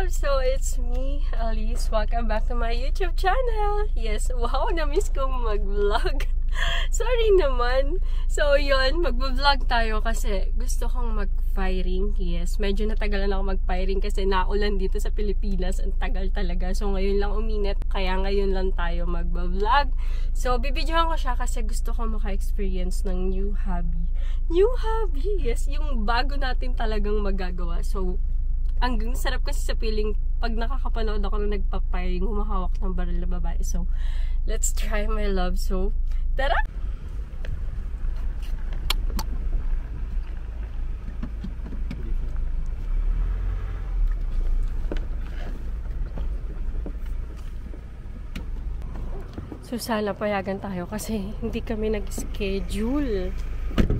So it's me, Alice. Welcome back to my YouTube channel. Yes, wow, na-miss kong mag-vlog. Sorry naman. So yun, mag-vlog tayo kasi gusto kong mag-firing. Yes, medyo natagalan ako mag-firing kasi naulan dito sa Pilipinas. Ang tagal talaga. So ngayon lang uminit, kaya ngayon lang tayo mag-vlog. So bibidyohan ko siya kasi gusto kong maka-experience ng new hobby. New hobby, yes, yung bago natin talagang magagawa. So ang sarap kasi sa feeling pag nakakapanood ako na nagpapiring, humahawak ng baril na babae. So, let's try my love. So, tara! So, sana payagan tayo kasi hindi kami nag-schedule.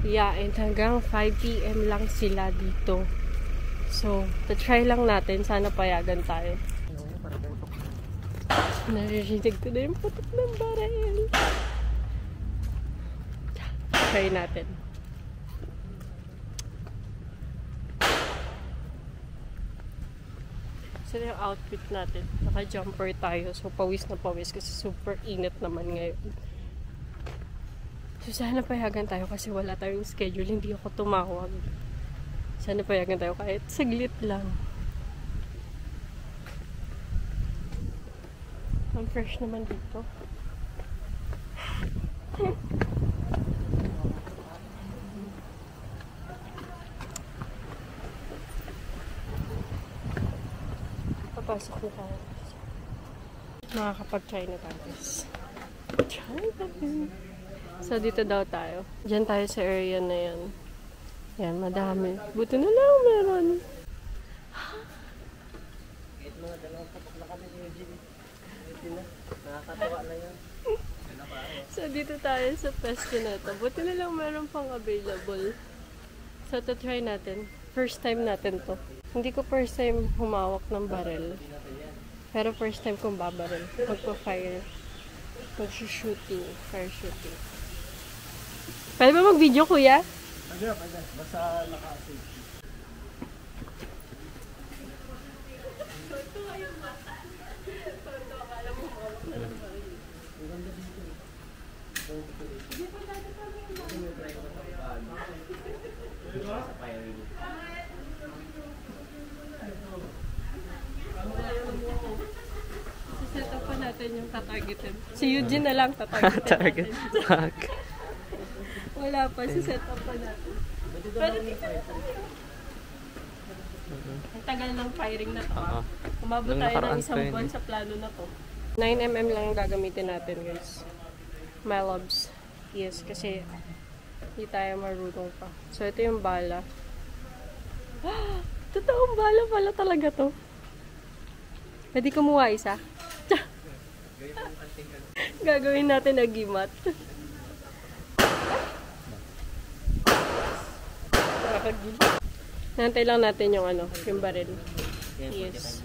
Yeah, and hanggang 5 PM lang sila dito. So, try lang natin. Sana payagan tayo. Naririnig ko na yung putok ng baril. Try natin. So, yung outfit natin. Naka-jumper tayo. So, pawis na pawis kasi super init naman ngayon. So, sana payagan tayo kasi wala tayong schedule. Hindi ako tumawag. Sana payagan tayo kahit saglit lang. Ang fresh naman dito. Papasok na tayo. Makakapag-try na tayo. Try natin. So, dito daw tayo. Diyan tayo sa area na yan. Yan, madami. Buti na lang meron. Mga dalawang patok na kami ni Eugene. Nakakatawa na yan. So, dito tayo sa pesto na ito. Buti na lang meron pang available. So, try natin. First time natin to. Hindi ko first time humawak ng baril. Pero first time kong babaril. Magpa-fire. Mag-shooting. Fire shooting. Pwede ba mag-video, kuya? Pwede. Basta naka-save. Set up pa natin yung tatargetin. Si Eugene na lang tatargetin natin. Wala pa, set up pa natin. Pero dito na tayo. Ang tagal ng firing na to. Umabot tayo ng isang buwan sa plano na to. 9mm lang ang gagamitin natin, guys. My loves. Yes, kasi hindi tayo marunong pa. So, ito yung bala. Totoong bala pala talaga to. Pwede kumuha isa. Gagawin natin agimat. Nantay lang natin yung ano, yung baril. Yes.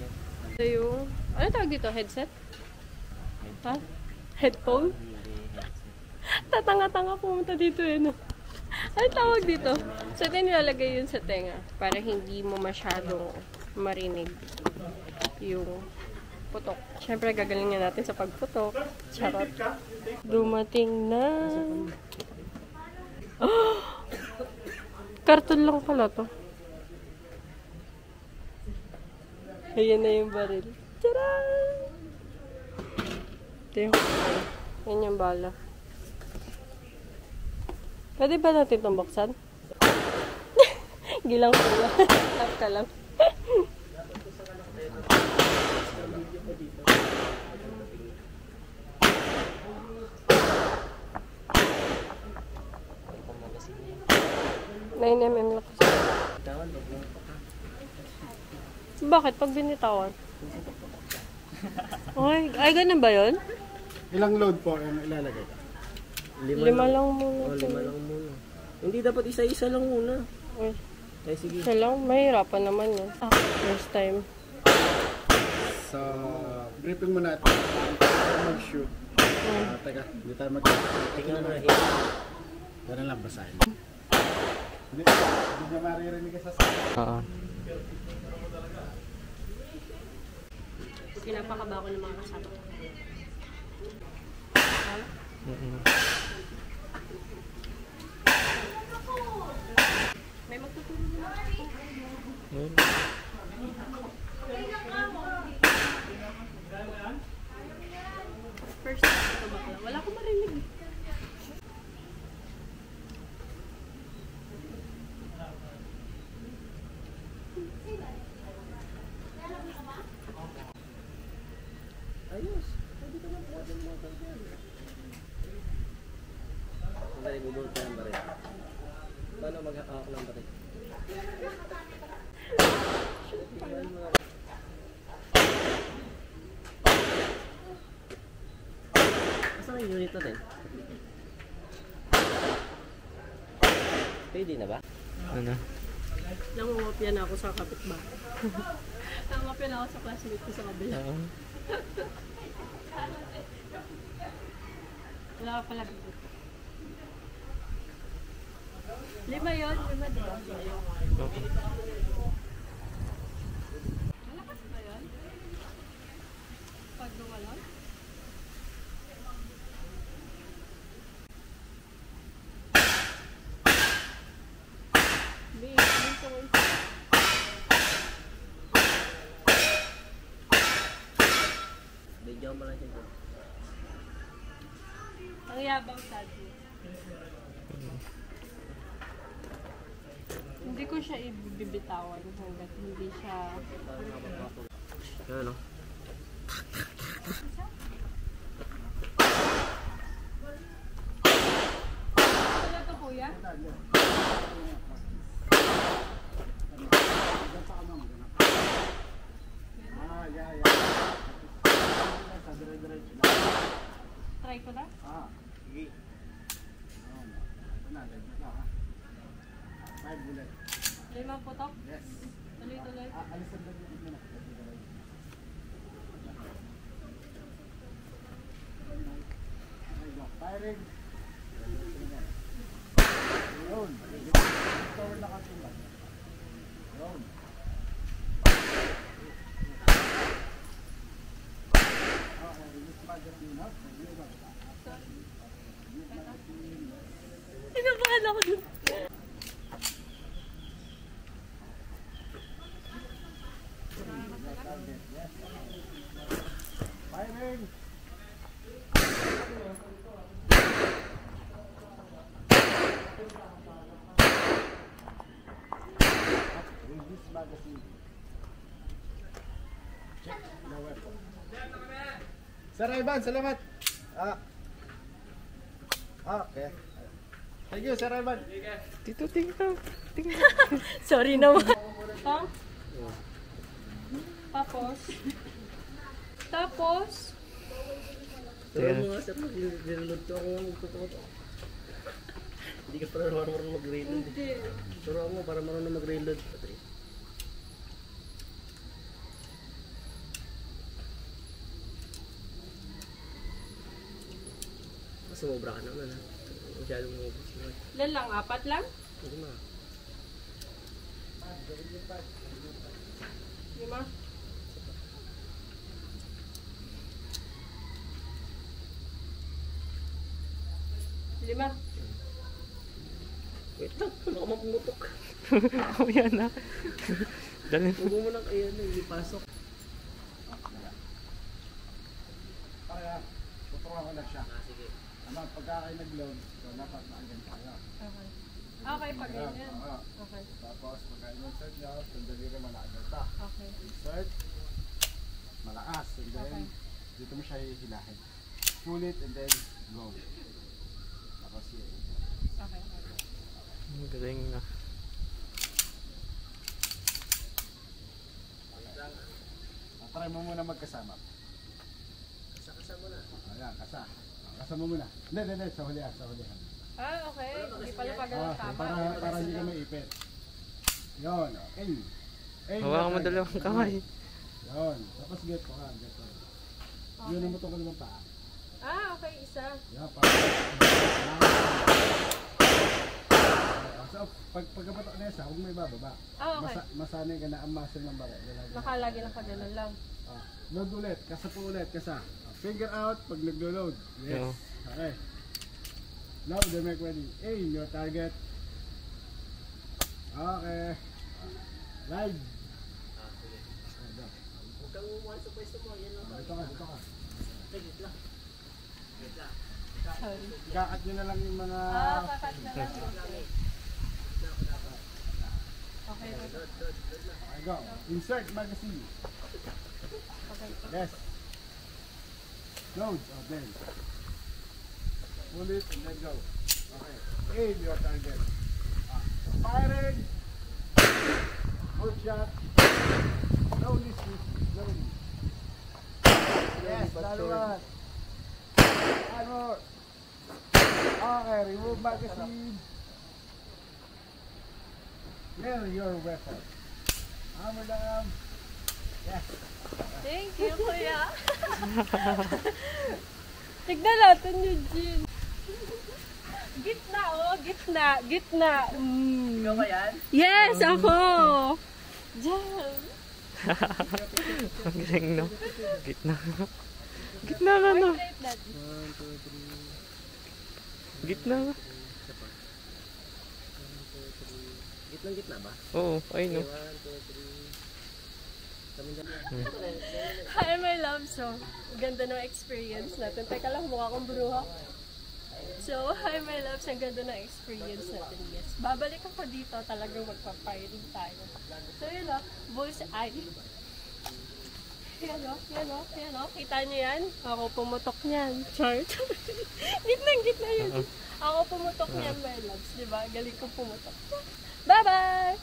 So yung, ano tawag dito? Headset? Ha? Headphone? Tatanga-tanga pumunta dito yun. Ano tawag dito? So ito nilalagay yun sa tenga para hindi mo masyadong marinig yung putok. Siyempre gagalingin natin sa pagputok. Charot. Dumating na. Oh! Karton lang pala to. Ayan na yung baril. Tcharan! Ito yung baril. Yan yung bala. Pwede ba natin itong buksan? Gilang ko lang. Tap ka lang. Mm lang kasi. Bakit? Pag binitawan? Ay, ganun ba yun? Ilang load po ang ilalagay? Lima lang muna. Oh, 5 lang muna. Hindi dapat isa-isa lang muna. Ay. Eh, sige. Siya lang, mahirapan naman yun. First time. So, briefing muna ito. Mag-shoot. Teka, hindi tayo Tingnan mo na Ganun lang, basahin. Hindi niya maririnig ka sa Oo. Pinapakaba ako ng mga kasama ko. May magtuturo na. First time ito bakla. Wala akong marinig. Ayos. Pwede ka lang pwede mo magkakyan. Ang dali, bubulot ka ng baril. Paano maghahawak ng baril? Asan ang unit natin? Pwede na ba? Ano? Nangungopia na ako sa kapitbahay. Nangungopia na ako sa classmate ko sa kabila. Oo. Wala ka pala. 5 yun, 5 diba? Okay. Malakas ba yun? Pag dumalon? Video mo lang siya. Ang yabang sabi. Hindi ko siya ibibitawan hanggat hindi siya... Ano? Ano to kuya? Try ko na? Sige. Five bullet. 5 putok? Yes. Tuloy-tuloy. Alisan lang yung muna. Firing. Yun. Forward na kasi lang. Yun. Okay, release magazine up. Inabahan ako dun. Firing. Release magazine. Check the weapon. Sir Ivan, salamat. Okay. Thank you, Sir Ivan. Tito, tingnan. Sorry naman. Ito? Tapos? Pero mo nga sir, nilulod ko ako nga magtutukot. Hindi ka pala marunong mag-reload. Hindi. Turo mo para marunong mag-reload. Sumobra ka naman ha. Masyadong mabos naman. Ilan lang? 4 lang? Hindi ma. 5? Lima. Wait lang, baka mapumutok. Oo, yan na. Dali. Huwag mo lang kayo na, ipasok. Kaya, tuturuan ko lang siya. Sige. Ano, pagka kayo nag-load, so dapat maagyan tayo. Okay. Okay, pag ganyan. Oo. Okay. Tapos, pagka in-insert nyo, sandali rin malakas ta. Okay. Insert, malakas, and then, Okay. dito mo siya hihilahin. Pull it, and then, go. Tapos yun. Okay. Magaling na. Try mo muna magkasama. Kasa-kasa mo na. Ayan, kasa. Kasama muna. Hindi, sa hulihan, sa hulihan. Okay. Hindi pala pag tama. Para hindi ka maipit. Yun. Aim. Aim. Hawakan mo dalawang kamay. Yun. Tapos get pa ka. Get pa. Yun ang mo itong kalimang paa. Ah, okay, isa. Yan. So, pagkapatok na isa, huwag mo ibababa. Ah, okay. Masanay ka na ang muscle ng baga. Nakalagi lang ka ganun lang. Load ulit. Kasa po ulit. Kasa. Finger out pag naglo-load. Yes. No. Okay. Load the make ready. Aim your target. Okay. Live. Huwag kang umuha sa pwesto mo. Yan lang. Dito ka. Wait lang. Sorry. Kakat nyo na lang yung mga... Kakat na lang. Okay. Okay, go. Insert magazine. Okay. Yes. Load. Oh, then. Pull it and then go. Okay. Aim your target. Firing. Good shot. Slowly. Yes, lalo one. One more. Okay, remove magazine. Nail your weapon. Hammer down. Yes. Thank you, kuya. Tignan natin yung gin. Gitna, oh. Gitna. Ikaw ba yan? Yes, ako. Diyan. Ang galing, no? Gitna. Gitna ka na. Wait, that. Gitna ka. Gitna ba? Oo, ay no. 1, 2, 3. Hi, my love. So, ganda ng experience natin. Teka lang, mukha akong bruha. So, hi, my loves. Ang ganda ng experience natin. Yes. Babalik ako dito. Talagang magpa-firing tayo. So, yun o. Bullseye. Yan o. Kita niyo yan? Ako pumutok niyan. Chart. Gitna yun. Ako pumutok niyan, my loves. Diba? Galing ko pumutok. Bye-bye!